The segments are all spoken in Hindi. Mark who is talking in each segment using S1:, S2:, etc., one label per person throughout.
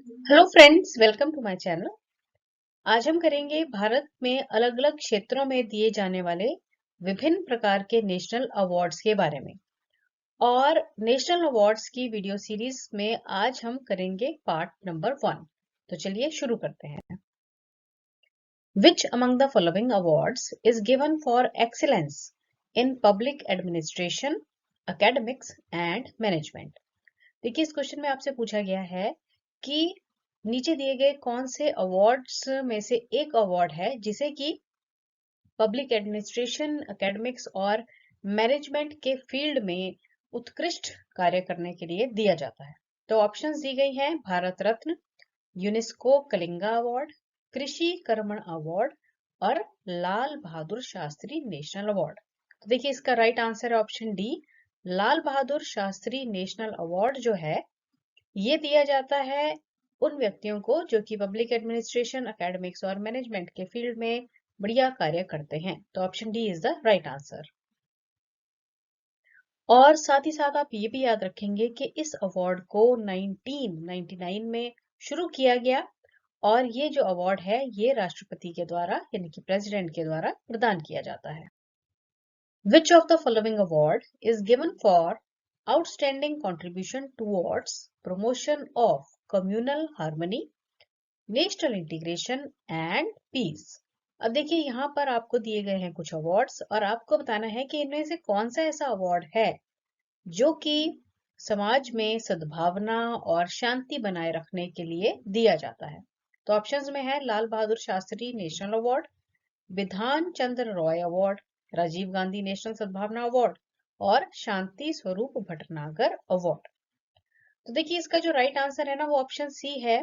S1: Hello friends, welcome to my channel. आज हम करेंगे भारत में अलग अलग क्षेत्रों में दिए जाने वाले विभिन्न प्रकार के नेशनल अवार्ड्स के बारे में। और नेशनल अवार्ड्स की वीडियो सीरीज में आज हम करेंगे पार्ट नंबर 1। तो चलिए शुरू करते हैं। Which among the following awards is given for excellence in public administration, academics and management? देखिए, इस क्वेश्चन में आपसे पूछा गया है कि नीचे दिए गए कौन से अवार्ड्स में से एक अवार्ड है जिसे कि पब्लिक एडमिनिस्ट्रेशन, एकेडमिक्स और मैनेजमेंट के फील्ड में उत्कृष्ट कार्य करने के लिए दिया जाता है। तो ऑप्शंस दी गई हैं: भारत रत्न, यूनेस्को कलिंगा अवार्ड, कृषि कर्मण अवार्ड और लाल बहादुर शास्त्री नेशनल अवार्ड। तो देखिए, इसका राइट आंसर है option D, Lal Bahadur Shastri national award जो है ये दिया जाता है उन व्यक्तियों को जो कि पब्लिक एडमिनिस्ट्रेशन, एकेडमिक्स और मैनेजमेंट के फील्ड में बढ़िया कार्य करते हैं। तो option D is the right answer. और साथ ही साथ आप ये भी याद रखेंगे कि इस अवार्ड को 1999 में शुरू किया गया और ये जो अवार्ड है ये राष्ट्रपति के द्वारा यानी कि प्रेसिडेंट के द्वारा प्रदान किया जाता है। Which of the following award is given for outstanding contribution towards promotion of communal harmony, national integration and peace? अब देखिए, यहाँ पर आपको दिए गए हैं कुछ अवार्ड्स और आपको बताना है कि इनमें से कौन सा ऐसा अवार्ड है जो कि समाज में सद्भावना और शांति बनाए रखने के लिए दिया जाता है। तो ऑप्शंस में है लाल बहादुर शास्त्री नेशनल अवार्ड, विधान चंद्र रॉय अवार्ड, राजीव गांधी नेशनल सद्भावना अवार्ड और शांति स्वरूप भटनागर अवार्ड। तो देखिए, इसका जो राइट आंसर है ना वो ऑप्शन सी है।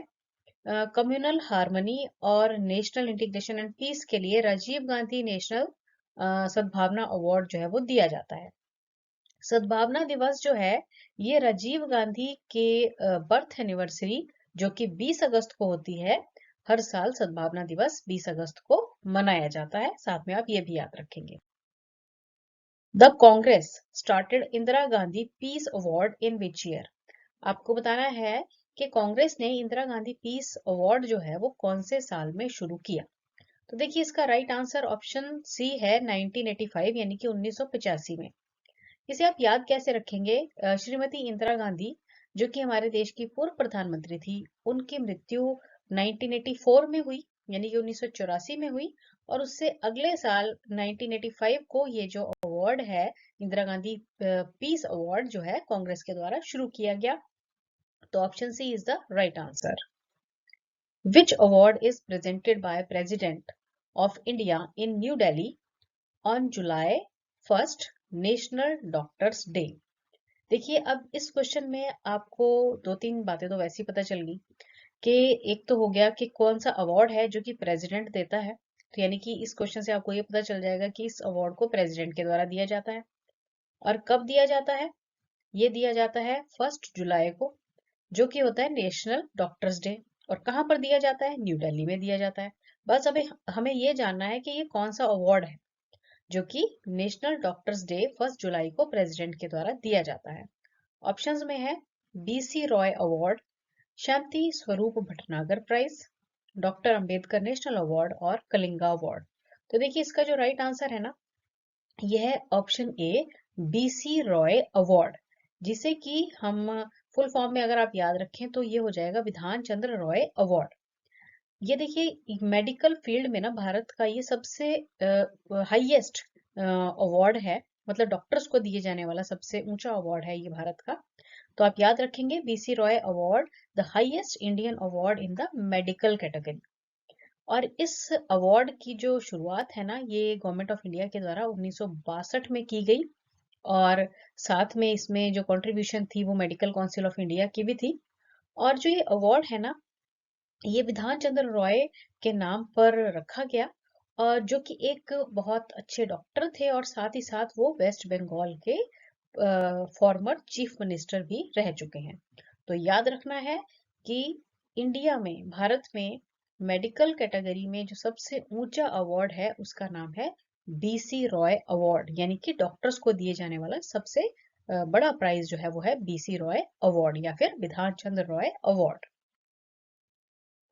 S1: कम्युनल हार्मनी और नेशनल इंटीग्रेशन एंड पीस के लिए राजीव गांधी नेशनल सद्भावना अवार्ड जो है वो दिया जाता है। सद्भावना दिवस जो है ये राजीव गांधी के बर्थ एनिवर्सरी जो कि 20 अगस्त को होती है, हर साल सद्भावना दिवस 20 अगस्त को मनाया जाता है। साथ में आप ये भी याद रखेंगे। The Congress started Indira Gandhi peace award in which year? आपको बताना है कि कांग्रेस ने इंदिरा गांधी पीस अवार्ड जो है वो कौन से साल में शुरू किया। तो देखिए, इसका राइट आंसर ऑप्शन सी है 1985 यानी कि 1985 में। इसे आप याद कैसे रखेंगे? श्रीमती इंदिरा गांधी जो कि हमारे देश की पूर्व प्रधानमंत्री थी, उनकी मृत्यु 1984 में हुई यानी कि 1984 में हुई और उससे अगले साल 1985 को ये जो अवार्ड है इंदिरा गांधी पीस अवार्ड जो है कांग्रेस के द्वारा शुरू किया गया। तो option C is the right answer. Which award is presented by President of India in New Delhi on July 1st, national doctors day? देखिए, अब इस क्वेश्चन में आपको दो तीन बातें तो वैसे ही पता चल गई कि एक तो हो गया कि कौन सा अवार्ड है जो कि प्रेसिडेंट देता है। तो यानी कि इस क्वेश्चन से आपको ये पता चल जाएगा कि इस अवार्ड को प्रेसिडेंट के द्वारा दिया जाता है। और कब दिया जाता है? ये दिया जाता है 1 जुलाई को, जो कि होता है नेशनल डॉक्टर्स डे। और कहाँ पर दिया जाता है? न्यू दिल्ली में दिया जाता है। बस अभी हमें ये जानना है कि ये कौन सा अवार्ड है जो कि नेशनल डॉक्टर्स डे 1 जुलाई को प्रेसिडेंट के द्वारा दिया जाता है। ऑप्शंस में है BC Roy award, Shanti Swarup Bhatnagar prize, doctor Ambedkar national award और कलिंगा अवार्ड। तो देखिए, इसका जो राइट आंसर है ना यह है ऑप्शन ए, बीसी रॉय अवार्ड, जिसे कि हम फुल फॉर्म में अगर आप याद रखें तो ये हो जाएगा विधान चंद्र रॉय अवार्ड। ये देखिए, मेडिकल फील्ड में ना भारत का ये सबसे हाईएस्ट अवार्ड है, मतलब डॉक्टर्स को दिए जाने वाला सबसे ऊंचा अवार्ड है ये भारत का। तो आप याद रखेंगे BC Roy award, the highest Indian award in the medical category. और इस अवार्ड की जो शुरुआत है ना ये गवर्नमेंट ऑफ इंडिया के द्वारा 1962 में की गई और साथ में इसमें जो कंट्रीब्यूशन थी वो मेडिकल काउंसिल ऑफ इंडिया की भी थी। और जो ये अवार्ड है ना ये विधान चंद्र रॉय के नाम पर रखा गया और जो कि एक बहुत अच्छे डॉक्टर थे और साथ ही साथ वो वेस्ट बंगाल के फॉर्मर चीफ मिनिस्टर भी रह चुके हैं। तो याद रखना है कि इंडिया में, भारत में मेडिकल कैटेगरी में जो सबसे ऊंचा अवार्ड है उसका नाम है बीसी रॉय अवार्ड, यानी कि डॉक्टर्स को दिए जाने वाला सबसे बड़ा प्राइज जो है वो है बीसी रॉय अवार्ड या फिर Vidhan Chandra Roy award.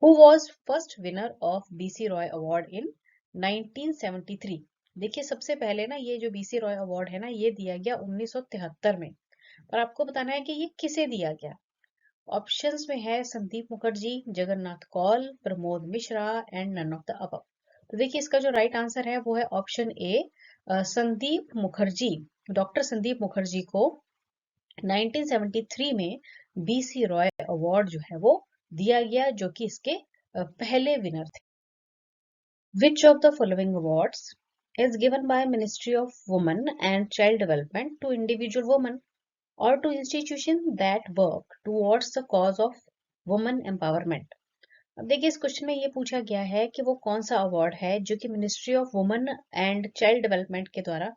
S1: Who was first winner of BC Roy award in 1973? देखिए सबसे पहले ना ये जो बीसी रॉय अवार्ड है ना ये दिया गया 1973 में। पर आपको बताना है कि ये किसे दिया गया। ऑप्शंस में है Sandeep Mukherjee, Jagannath Kaul, Pramod Mishra and none of the above. तो देखिए इसका जो राइट आंसर है वो है option A, Sandeep Mukherjee. Doctor Sandeep Mukherjee को 1973 में बीसी रॉय अवार्ड जो है वो दिया गया, जो कि इसके पहले विनर थे। Which of the following awards is given by Ministry of Women and Child Development to individual women or to institutions that work towards the cause of women empowerment? अब देखिए इस क्वेश्चन में ये पूछा गया है कि वो कौन सा अवार्ड है जो कि ministry of women and child development के द्वारा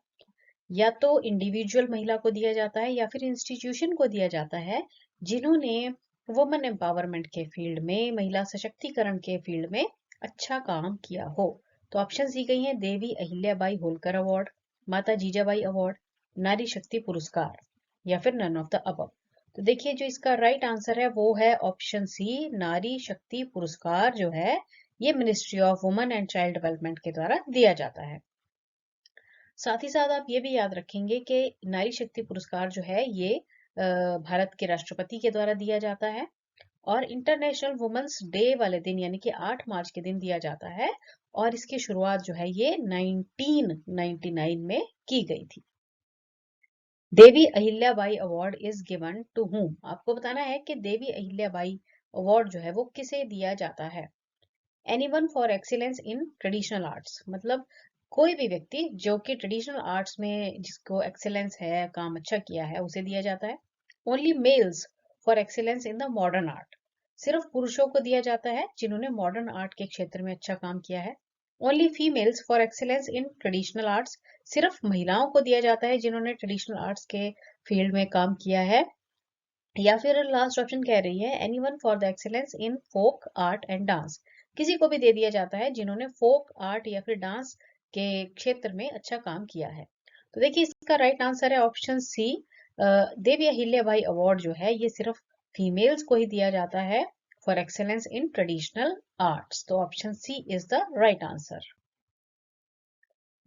S1: या तो इंडिविजुअल महिला को दिया जाता है या फिर इंस्टीट्यूशन को दिया जाता है जिन्होंने वुमेन एम्पावरमेंट के फील्ड में, महिला सशक्तिकरण के फील्ड में अच्छा काम किया हो। तो ऑप्शन दी गई हैं देवी अहिल्याबाई होलकर अवार्ड, माता जीजाबाई अवार्ड, नारी शक्ति पुरस्कार या फिर नन ऑफ द अबव। तो देखिए जो इसका राइट आंसर है वो है ऑप्शन सी, नारी शक्ति पुरस्कार जो है ये ministry of women and child development के द्वारा दिया जाता है। साथ ही साथ आप ये भी याद रखेंगे कि नारी शक्ति पुरस्कार जो है ये भारत के राष्ट्रपति के द्वारा दिया जाता है और इंटरनेशनल वुमेन्स डे वाले दिन यानी कि 8 मार्च के दिन दिया जाता है और इसकी शुरुआत जो है ये 1999 में की गई थी। Devi Ahilyabai award is given to whom? आपको बताना है कि देवी अहिल्याबाई अवार्ड जो है वो किसे दिया जाता है। Anyone for excellence in traditional arts, मतलब कोई भी व्यक्ति जो कि ट्रेडिशनल आर्ट्स में जिसको एक्सेलेंस है, काम अच्छा किया है, उसे दिया जाता है। Only mails for excellence in the modern art, सिर्फ पुरुषों को दिया जाता है जिन्होंने मॉडर्न आर्ट के क्षेत्र में अच्छा काम किया है। Only females for excellence in traditional arts, सिर्फ महिलाओं को दिया जाता है जिन्होंने ट्रेडिशनल आर्ट्स के फील्ड में काम किया है। या फिर लास्ट ऑप्शन कह रही है anyone for the excellence in folk art and dance, किसी को भी दे दिया जाता है जिन्होंने फोक आर्ट या फिर डांस के क्षेत्र में अच्छा काम किया है। तो देखिए इसका राइट आंसर है ऑप्शन सी, देवी अहिल्याबाई अवार्ड जो है ये सिर्फ फीमेल्स को ही दिया जाता है for excellence in traditional arts. तो option C is the right answer.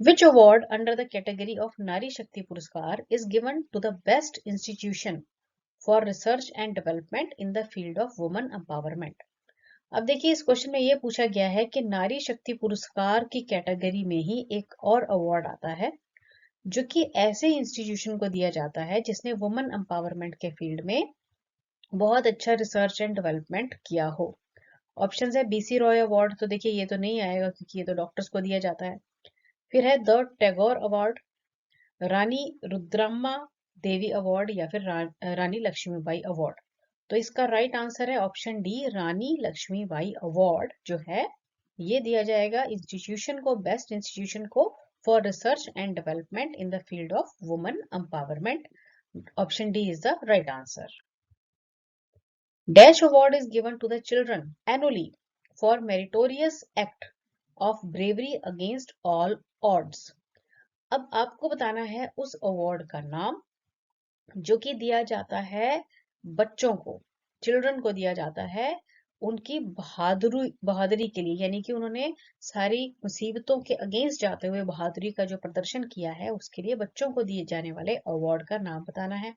S1: Which award under the category of Nari Shakti Puraskar is given to the best institution for research and development in the field of women empowerment? अब देखिए इस क्वेश्चन में ये पूछा गया है कि नारी शक्ति पुरस्कार की कैटेगरी में ही एक और अवार्ड आता है जो कि ऐसे इंस्टीट्यूशन को दिया जाता है जिसने वुमेन एम्पावरमेंट के फील्ड में बहुत अच्छा रिसर्च एंड डेवलपमेंट किया हो। ऑप्शन है बीसी रॉय अवार्ड, तो देखिए ये तो नहीं आएगा क्योंकि ये तो डॉक्टर्स को दिया जाता है। फिर है the Tagore award, Rani Rudramma Devi award या फिर रानी लक्ष्मीबाई अवार्ड। तो इसका राइट आंसर है option D, Rani Lakshmibai award जो है ये दिया जाएगा इंस्टीट्यूशन को, बेस्ट इंस्टीट्यूशन को for research and development in the field of women empowerment. Option D is the right answer. Dash award is given to the children annually for meritorious act of bravery against all odds. अब आपको बताना है उस अवार्ड का नाम जो कि दिया जाता है बच्चों को, चिल्ड्रन को दिया जाता है उनकी बहादुरी के लिए, यानी कि उन्होंने सारी मुसीबतों के अगेंस्ट जाते हुए बहादुरी का जो प्रदर्शन किया है उसके लिए बच्चों को दिए जाने वाले अवार्ड का नाम बताना है।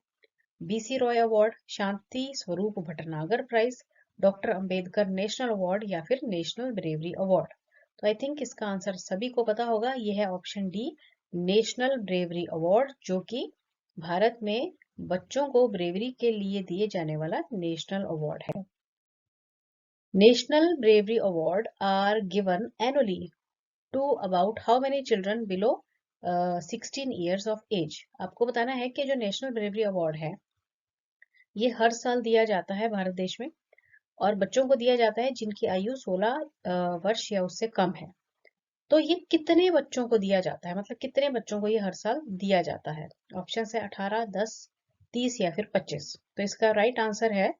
S1: BC Roy award, Shanti Swarup Bhatnagar prize, doctor Ambedkar national award या फिर नेशनल ब्रेवरी अवार्ड। तो आई थिंक इसका आंसर सभी को पता होगा, यह है option D, national bravery award, जो कि भारत में बच्चों को ब्रेवरी के लिए दिए जाने वाला नेशनल अवार्ड है। National bravery award are given annually to about how many children below 16 years of age. आपको बताना है कि जो नेशनल ब्रेवरी अवार्ड है ये हर साल दिया जाता है भारत देश में और बच्चों को दिया जाता है जिनकी आयु 16 वर्ष या उससे कम है। तो ये कितने बच्चों को दिया जाता है, मतलब कितने बच्चों को ये हर साल दिया जाता है? ऑप्शन है 18, 10, 30 या फिर 25। तो इसका राइट आंसर है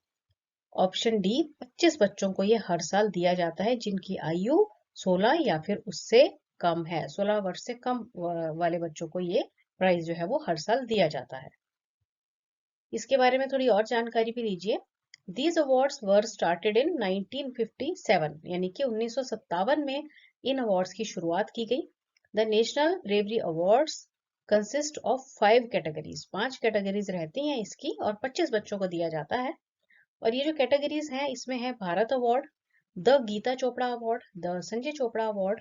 S1: ऑप्शन डी, 25 बच्चों को ये हर साल दिया जाता है जिनकी आयु 16 या फिर उससे कम है। 16 वर्ष से कम वाले बच्चों को ये प्राइज जो है वो हर साल दिया जाता है। इसके बारे में थोड़ी और जानकारी भी लीजिए। These awards were started in 1957, यानी कि 1957 में इन अवार्ड्स की शुरुआत की गई। The National Bravery Awards consist of 5 categories, 5 categories रहती हैं इसकी और 25 बच्चों को दिया जाता है। और ये जो कैटेगरीज हैं इसमें है Bharat award, the Geeta Chopra award, the Sanjay Chopra award,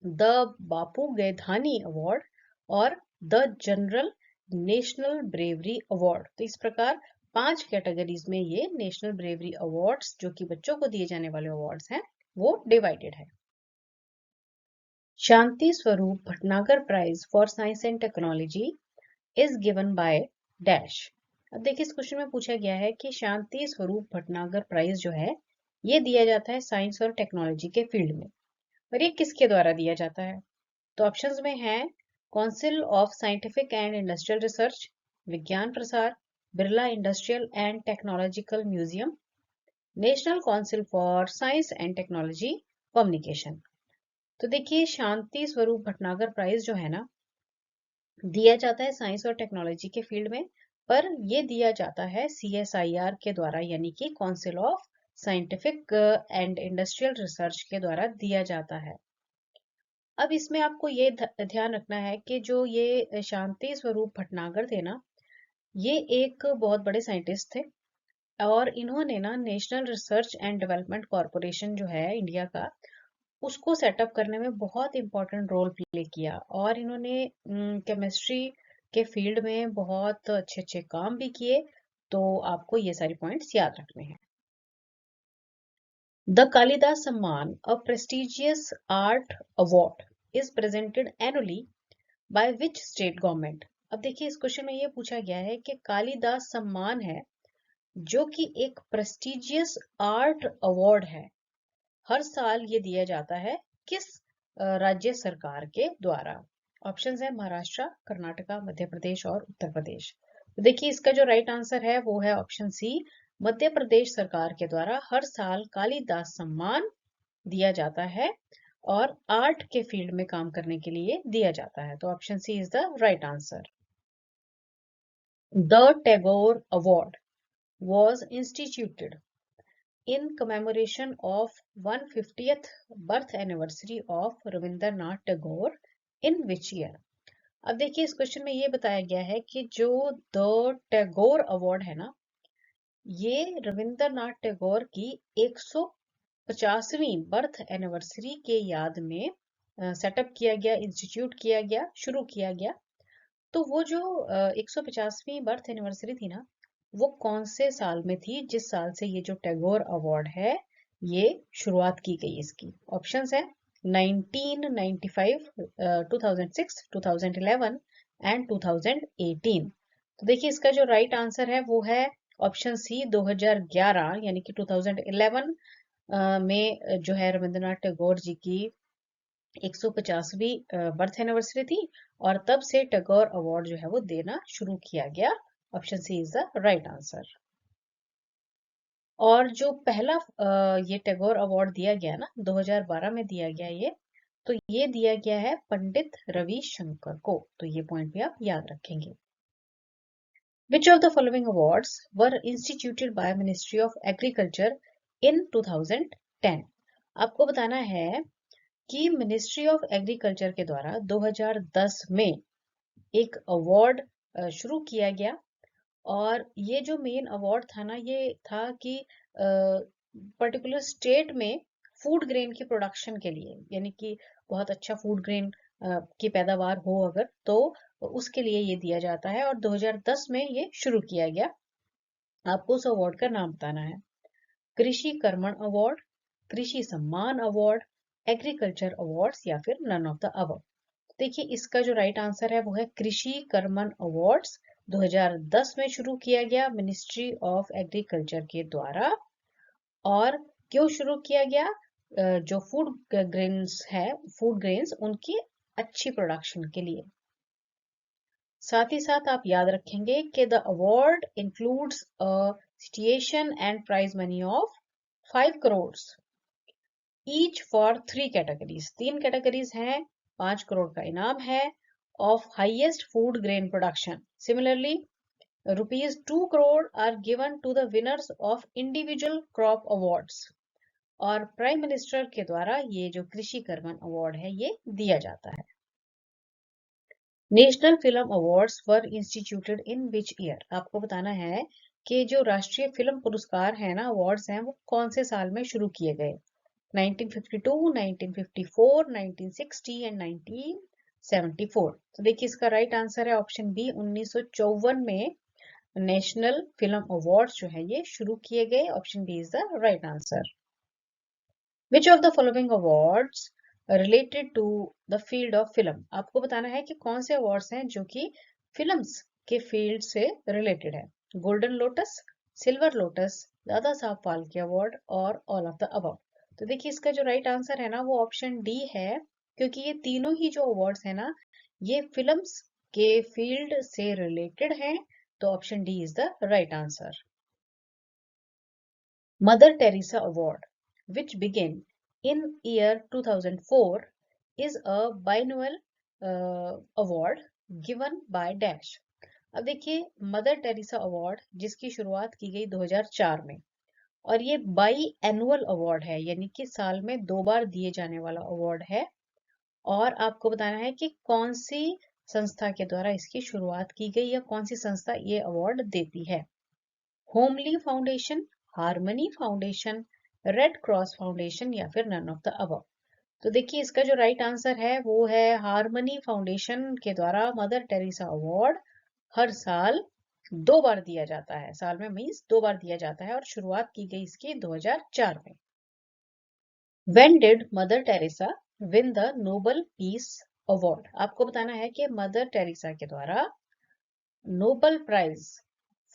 S1: the Bapu Gaidhani award और the general national bravery award. तो इस प्रकार 5 कैटेगरीज में ये नेशनल ब्रेवरी अवार्ड्स जो कि बच्चों को दिए जाने वाले अवार्ड्स हैं वो डिवाइडेड है। Shanti Swarup Bhatnagar prize for science and technology is given by dash. अब देखिए इस क्वेश्चन में पूछा गया है कि शांति स्वरूप भटनागर प्राइज जो है ये दिया जाता है साइंस और टेक्नोलॉजी के फील्ड में, और ये किसके द्वारा दिया जाता है? तो ऑप्शंस में है council of scientific and industrial research, विज्ञान प्रसार, Birla industrial and technological museum, national council for science and technology communication. तो देखिए शांति स्वरूप भटनागर प्राइज जो है ना दिया जाता है साइंस और टेक्नोलॉजी के फील्ड में, पर ये दिया जाता है CSIR के द्वारा, यानी कि council of scientific and industrial research के द्वारा दिया जाता है। अब इसमें आपको ये ध्यान रखना है कि जो ये शांति स्वरूप भटनागर थे ना, ये एक बहुत बड़े साइंटिस्ट थे और इन्होंने ना national research and development corporation जो है इंडिया का, उसको सेटअप करने में बहुत इंपॉर्टेंट रोल प्ले किया और इन्होंने केमिस्ट्री के फील्ड में बहुत अच्छे अच्छे काम भी किए। तो आपको ये सारी पॉइंट्स याद रखने हैं। द कालिदास सम्मान, a prestigious art award, is presented annually by which state government. अब देखिए इस क्वेश्चन में ये पूछा गया है कि कालिदास सम्मान है जो कि एक प्रेस्टिजियस आर्ट अवार्ड है, हर साल ये दिया जाता है किस राज्य सरकार के द्वारा? ऑप्शंस है महाराष्ट्र, कर्नाटका, मध्य प्रदेश और उत्तर प्रदेश। तो देखिए इसका जो राइट आंसर है वो है ऑप्शन सी, मध्य प्रदेश सरकार के द्वारा हर साल कालिदास सम्मान दिया जाता है और आर्ट के फील्ड में काम करने के लिए दिया जाता है। तो option C is the right answer. The Tagore award was instituted in commemoration of 150th birth anniversary of Rabindranath Tagore in which year? अब देखिए इस क्वेश्चन में ये बताया गया है कि जो द टैगोर अवार्ड है ना, ये रविंद्रनाथ टैगोर की 150वीं बर्थ एनिवर्सरी के याद में सेटअप किया गया, इंस्टीट्यूट किया गया, शुरू किया गया। तो वो जो 150वीं बर्थ एनिवर्सरी थी ना, वो कौन से साल में थी जिस साल से ये जो टैगोर अवार्ड है ये शुरुआत की गई इसकी? ऑप्शंस है 1995, 2006, 2011 एंड 2018। तो देखिए इसका जो राइट आंसर है वो है ऑप्शन सी 2011, यानी कि 2011 में जो है रविंद्रनाथ टैगोर जी की 150वीं बर्थ एनिवर्सरी थी और तब से टैगोर अवार्ड जो है वो देना शुरू किया गया। Option C is the right answer. और जो पहला ये टैगोर अवार्ड दिया गया ना 2012 में दिया गया ये, तो ये दिया गया है पंडित रविशंकर को। तो ये पॉइंट भी आप याद रखेंगे। Which of the following awards were instituted by Ministry of Agriculture in 2010? आपको बताना है कि मिनिस्ट्री ऑफ एग्रीकल्चर के द्वारा 2010 में एक अवार्ड शुरू किया गया और ये जो मेन अवार्ड था ना, ये था कि पर्टिकुलर स्टेट में फूड ग्रेन की प्रोडक्शन के लिए, यानी कि बहुत अच्छा फूड ग्रेन की पैदावार हो अगर, तो उसके लिए ये दिया जाता है और 2010 में ये शुरू किया गया। आपको उस अवार्ड का नाम बताना है। कृषि कर्मण अवार्ड, कृषि सम्मान अवार्ड, एग्रीकल्चर अवार्ड्स या फिर नन ऑफ द अबव। देखिए इसका जो राइट आंसर है वो है कृषि कर्मण अवार्ड्स, 2010 में शुरू किया गया मिनिस्ट्री ऑफ एग्रीकल्चर के द्वारा। और क्यों शुरू किया गया? जो फूड ग्रेन्स है, फूड ग्रेन्स उनकी अच्छी प्रोडक्शन के लिए। साथ ही साथ आप याद रखेंगे कि the award includes a situation and prize money of 5 crore each for 3 categories. 3 categories हैं, 5 करोड़ का इनाम है of highest food grain production. Similarly ₹2 crore are given to the winners of individual crop awards. और प्राइम मिनिस्टर के द्वारा ये जो कृषि कर्मण अवार्ड है ये दिया जाता है। National film awards were instituted in which year? आपको बताना है कि जो राष्ट्रीय फिल्म पुरस्कार है ना, अवार्ड्स हैं, वो कौन से साल में शुरू किए गए? 1952, 1954, 1960 एंड 1974। तो देखिए इसका राइट आंसर है ऑप्शन बी, 1954 में नेशनल फिल्म अवार्ड्स जो है ये शुरू किए गए। Option B is the right answer. Which of the following awards related to the field of film? आपको बताना है कि कौन से अवार्ड्स हैं जो कि फिल्म्स के फील्ड से रिलेटेड है। Golden lotus, silver lotus, Dada Saheb Phalke award और ऑल ऑफ द अबव। तो देखिए इसका जो राइट आंसर है ना वो ऑप्शन डी है, क्योंकि ये तीनों ही जो अवार्ड्स है ना ये फिल्म्स के फील्ड से रिलेटेड हैं। तो option D is the right answer. Mother Teresa Award, which began in year 2004, is a biennial award given by Dash। अब देखिए मदर टेरेसा अवार्ड जिसकी शुरुआत की गई 2004 में, और ये बाई एनुअल अवार्ड है, यानी कि साल में 2 बार दिए जाने वाला अवार्ड है। और आपको बताना है कि कौन सी संस्था के द्वारा इसकी शुरुआत की गई या कौन सी संस्था ये अवार्ड देती है। Homely foundation, harmony foundation, red cross foundation या फिर नन ऑफ द अबव। तो देखिए इसका जो राइट आंसर है वो है हार्मनी फाउंडेशन के द्वारा मदर टेरेसा अवार्ड हर साल 2 बार दिया जाता है। साल में मीन्स 2 बार दिया जाता है और शुरुआत की गई इसकी 2004 में। When did Mother Teresa win the Nobel peace award? आपको बताना है कि मदर टेरेसा के द्वारा नोबल प्राइज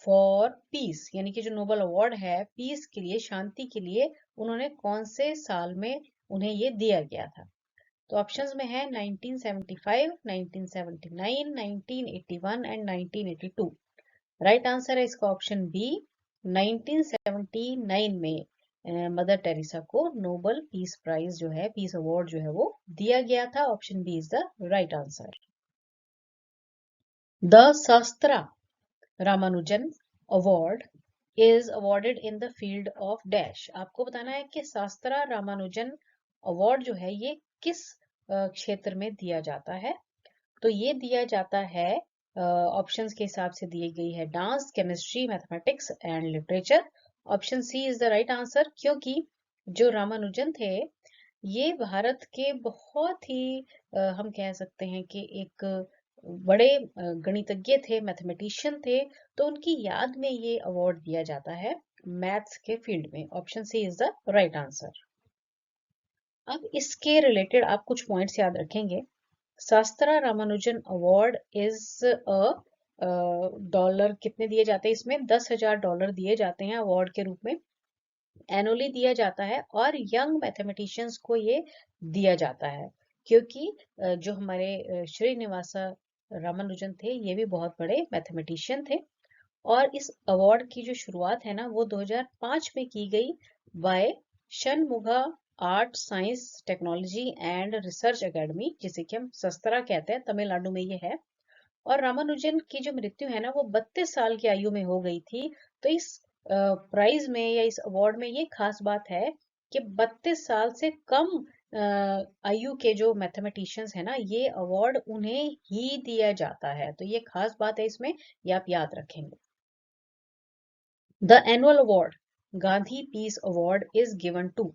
S1: फॉर पीस, यानी कि जो नोबल अवार्ड है पीस के लिए, शांति के लिए, उन्होंने कौन से साल में उन्हें ये दिया गया था? तो ऑप्शंस में है 1975, 1979, 1981 एंड 1982। राइट आंसर है इसका ऑप्शन बी, 1979 में मदर टेरेसा को नोबल पीस प्राइज जो है, पीस अवार्ड जो है वो दिया गया था। Option B is the right answer. The Shastra Ramanujan award is awarded in the field of dash। आपको बताना है कि शास्त्रा रामानुजन अवार्ड जो है ये किस क्षेत्र में दिया जाता है। तो ये दिया जाता है ऑप्शंस के हिसाब से दी गई है dance, chemistry, mathematics and literature. Option C is the right answer, क्योंकि जो रामानुजन थे ये भारत के बहुत ही हम कह सकते हैं कि एक बड़े गणितज्ञ थे, मैथमेटिशियन थे। तो उनकी याद में ये अवार्ड दिया जाता है मैथ्स के फील्ड में। Option C is the right answer. अब इसके रिलेटेड आप कुछ पॉइंट्स याद रखेंगे। SASTRA Ramanujan award is a dollar कितने दिए जाते हैं इसमें? $10,000 दिए जाते हैं अवार्ड के रूप में, एनुअली दिया जाता है। और यंग मैथमेटिशियंस को ये दिया जाता है, क्योंकि जो हमारे श्रीनिवासा रामानुजन थे ये भी बहुत बड़े मैथमेटिशियन थे। और इस अवार्ड की जो शुरुआत है ना वो 2005 में की गई by Shanmugha art science technology and research academy, जिसे कि हम सस्त्रा कहते हैं, तमिलनाडु में ये है। और रामानुजन की जो मृत्यु है ना वो 32 साल की आयु में हो गई थी। तो इस प्राइज में या इस अवार्ड में ये खास बात है कि 32 साल से कम आयु के जो मैथमेटिशियंस है ना ये अवार्ड उन्हें ही दिया जाता है। तो ये खास बात है इसमें, ये आप याद रखेंगे। The annual award Gandhi peace award is given to.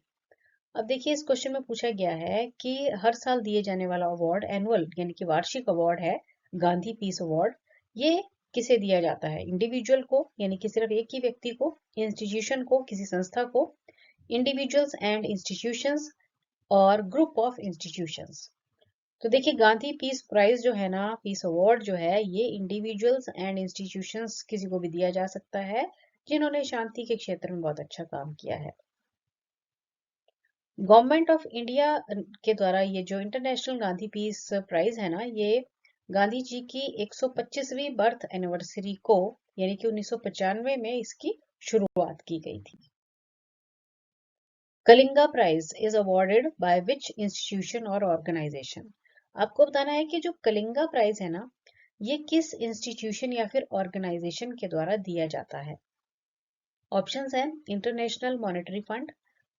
S1: अब देखिए इस क्वेश्चन में पूछा गया है कि हर साल दिए जाने वाला अवार्ड, एनुअल यानी कि वार्षिक अवार्ड है गांधी पीस अवार्ड, ये किसे दिया जाता है? इंडिविजुअल को, यानी कि सिर्फ एक ही व्यक्ति को, इंस्टीट्यूशन को, किसी संस्था को, इंडिविजुअल्स एंड इंस्टीट्यूशंस और ग्रुप ऑफ इंस्टीट्यूशंस। तो देखिए गांधी पीस प्राइज जो है ना, पीस अवार्ड जो है, ये इंडिविजुअल्स एंड इंस्टीट्यूशंस किसी को भी दिया जा सकता है जिन्होंने शांति के क्षेत्र में बहुत अच्छा काम किया है। गवर्नमेंट ऑफ इंडिया के द्वारा ये जो इंटरनेशनल गांधी पीस प्राइज है ना, ये गांधी जी की 125वीं बर्थ एनिवर्सरी को, यानी कि 1995 में इसकी शुरुआत की गई थी। Kalinga prize is awarded by which institution और ऑर्गेनाइजेशन? आपको बताना है कि जो कलिंगा प्राइज है ना ये किस इंस्टीट्यूशन या फिर ऑर्गेनाइजेशन के द्वारा दिया जाता है? ऑप्शंस हैं international monetary fund,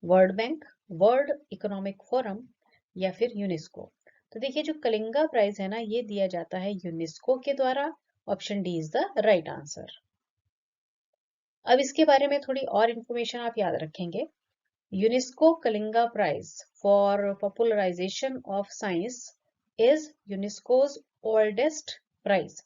S1: world bank, world economic forum या फिर यूनेस्को। तो देखिए जो कलिंगा प्राइज है ना ये दिया जाता है यूनेस्को के द्वारा। Option D is the right answer. अब इसके बारे में थोड़ी और इंफॉर्मेशन आप याद रखेंगे। UNESCO Kalinga prize for popularisation of science is UNESCO's oldest prize.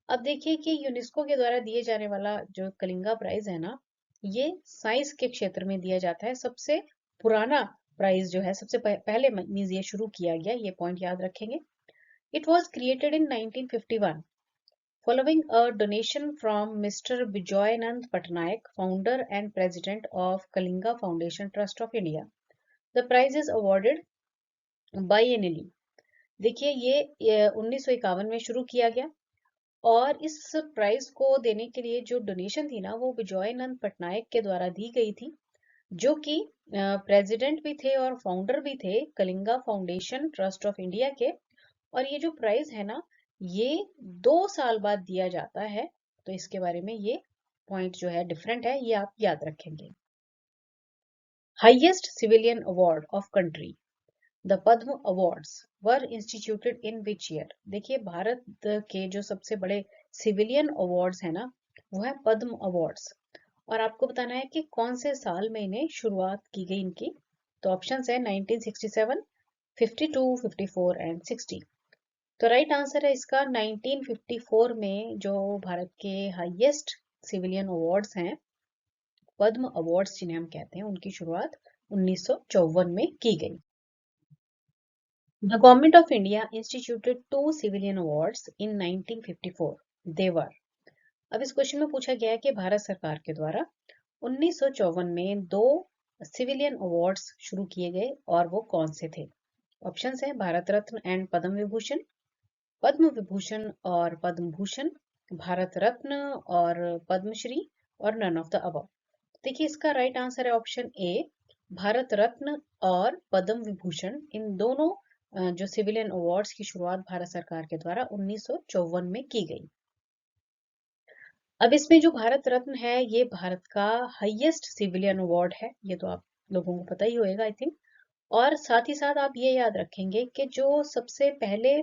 S1: अब देखिए कि यूनेस्को के द्वारा दिए जाने वाला जो कलिंगा प्राइज है ना ये साइंस के क्षेत्र में दिया जाता है। सबसे पुराना प्राइज जो है सबसे पहले मींस ये शुरू किया गया, ये पॉइंट याद रखेंगे। It was created in 1951 following a donation from Mr. Bijoyanand Patnaik, founder and president of Kalinga Foundation Trust of India. The prize is awarded biennially। देखिए ये 1951 में शुरू किया गया और इस प्राइज को देने के लिए जो डोनेशन थी ना वो विजयनंद पटनायक के द्वारा दी गई थी, जो कि प्रेसिडेंट भी थे और फाउंडर भी थे Kalinga foundation trust of India के। और ये जो प्राइज है ना ये 2 साल बाद दिया जाता है। तो इसके बारे में ये पॉइंट जो है डिफरेंट है, ये आप याद रखेंगे। Highest civilian award of country, the Padma awards were instituted in which year. देखिए भारत के जो सबसे बड़े सिविलियन अवार्ड्स है ना वो है पद्म अवार्ड्स, और आपको बताना है कि कौन से साल में इन्हें शुरुआत की गई इनकी। तो ऑप्शंस है 1967, 52, 54 एंड 60। तो राइट आंसर है इसका 1954 में जो भारत के हाईएस्ट सिविलियन अवार्ड्स हैं पद्म अवार्ड्स जिन्हें हम कहते हैं उनकी शुरुआत 1954 में की गई। The Government of India instituted two civilian awards in 1954. They were। अब इस क्वेश्चन में पूछा गया है कि भारत सरकार के द्वारा 1954 में दो सिविलियन अवार्ड्स शुरू किए गए और वो कौन से थे। ऑप्शंस हैं भारत रत्न एंड पद्म विभूषण, पद्म विभूषण और पद्म भूषण, भारत रत्न और पद्मश्री और नन ऑफ द अबव। देखिए इसका राइट आंसर है ऑप्शन ए, भारत रत्न और पद्म विभूषण। इन दोनों जो सिविलियन अवार्ड्स की शुरुआत भारत सरकार के द्वारा 1954 में की गई। अब इसमें जो भारत रत्न है ये भारत का हाईएस्ट सिविलियन अवार्ड है, ये तो आप लोगों को पता ही होगा आई थिंक। और साथ ही साथ आप ये याद रखेंगे कि जो सबसे पहले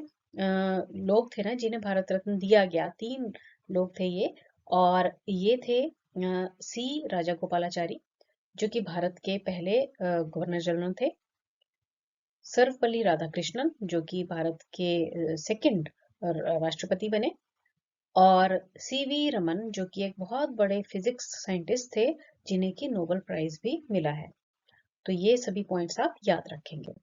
S1: लोग थे ना जिन्हें भारत रत्न दिया गया, 3 लोग थे ये, और ये थे सी राजा गोपालाचारी जो कि भारत के पहले गवर्नर जनरल थे, सर्वपल्ली राधाकृष्णन जो कि भारत के सेकंड राष्ट्रपति बने, और सीवी रमन जो कि एक बहुत बड़े फिजिक्स साइंटिस्ट थे जिन्हें की नोबेल प्राइज भी मिला है। तो ये सभी पॉइंट्स आप याद रखेंगे।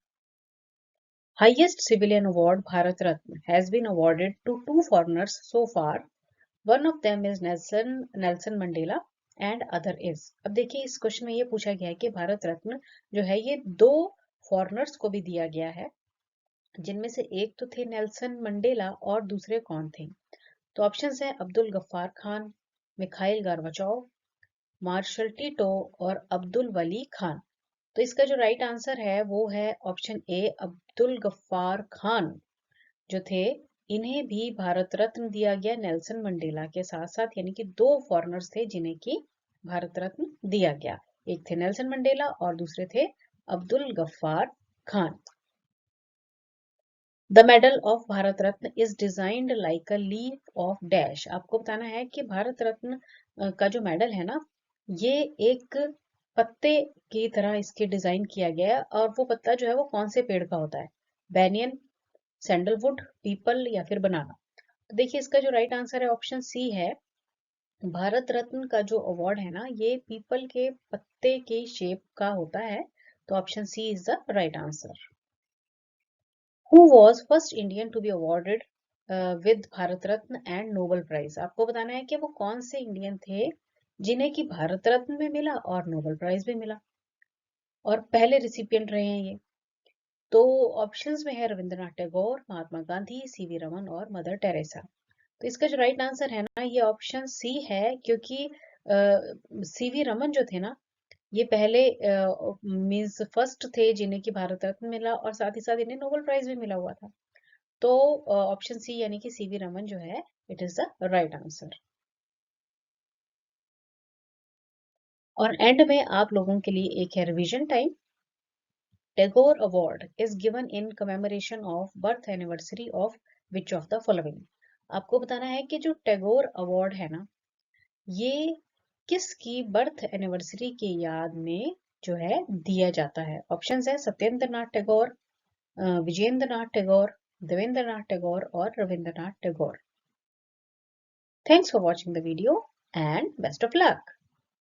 S1: Highest civilian award Bharat Ratna has been awarded to 2 foreigners so far. One of them is Nelson Mandela and other is. अब देखिए इस क्वेश्चन में ये पूछा गया है कि भारत रत्न जो है ये 2 फॉरेनर्स को भी दिया गया है, जिनमें से एक तो थे नेल्सन मंडेला और दूसरे कौन थे। तो ऑप्शंस हैं Abdul Gaffar Khan, Mikhail Gorbachev, Marshal Tito और अब्दुल वली खान। तो इसका जो राइट आंसर है वो है ऑप्शन ए, अब्दुल गफ्फार खान जो थे इन्हें भी भारत रत्न दिया गया नेल्सन मंडेला के साथ साथ, यानी कि 2 फॉरेनर्स थे जिन्हें की भारत रत्न दिया गया। एक थे नेल्सन मंडेला और दूसरे थे Abdul Gaffar Khan. The medal of Bharat Ratna is designed like a leaf of dash. आपको बताना है कि भारत रत्न का जो मेडल है ना ये एक पत्ते की तरह इसके डिजाइन किया गया है, और वो पत्ता जो है वो कौन से पेड़ का होता है, बैनियन, सैंडलवुड, पीपल या फिर बनाना। तो देखिए इसका जो राइट आंसर है ऑप्शन सी है। भारत रत्न का जो अवार्ड है ना ये पीपल के पत्ते के शेप का होता है। तो option C is the right answer. Who was first Indian to be awarded with Bharat Ratna and Nobel prize. आपको बताना है कि वो कौन से इंडियन थे जिन्हें की भारत रत्न भी मिला और नोबेल प्राइज भी मिला और पहले रिसिपिएंट रहे हैं ये। तो ऑप्शंस में है रविंद्रनाथ टैगोर, महात्मा गांधी, सीवी रमन और मदर टेरेसा। तो इसका जो राइट आंसर है ना ये ऑप्शन सी है, क्योंकि सीवी रमन जो थे ना ये पहले मींस फर्स्ट थे जिन्हें की भारत रत्न मिला और साथ ही साथ इन्हें नोबेल प्राइज भी मिला हुआ था। तो ऑप्शन सी यानी कि सीवी रमन जो है it is the right answer. और एंड में आप लोगों के लिए एक है revision time. Tagore award is given in commemoration of birth anniversary of which of the following. आपको बताना है कि जो टैगोर अवार्ड है ना, ये किसकी बर्थ एनिवर्सरी की याद में जो है दिया जाता है। ऑप्शंस है सत्येंद्र नाथ टैगोर, विजेंद्र नाथ टैगोर, देवेंद्र नाथ टैगोर और Rabindranath Tagore. Thanks for watching the video and best of luck.